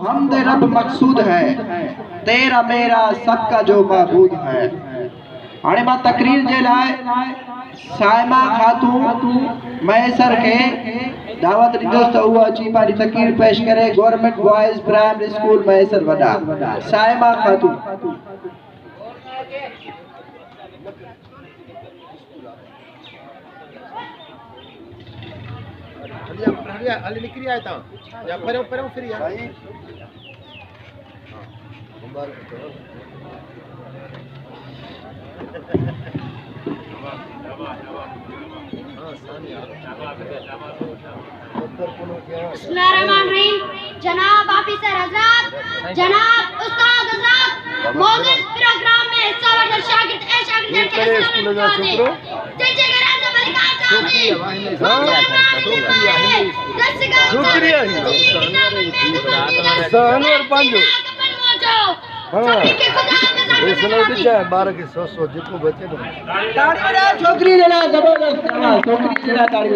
हमद रब मकसूद है, तेरा मेरा सबका जो महबूद है। हाणे मां तकरीर जे लाए साइमा खातून मैसर के दावत ॾींदुसि त उहा अची पंहिंजी तकरीर पेश करे। गवर्नमेंट बॉयज़ प्राइमरी स्कूल मैसर वॾा, साइमा खातून। हली निकरी आया था या परे परे फिर यार बिस्मिल्लाहिर्रहमानिर्रहीम। जनाब ऑफिसर हजरत, जनाब उस्ताद हजरत, मौजूद प्रोग्राम में हिस्सा वर्दर शागिर्द छोकरी जबरदस्त, छोकरी ताड़ी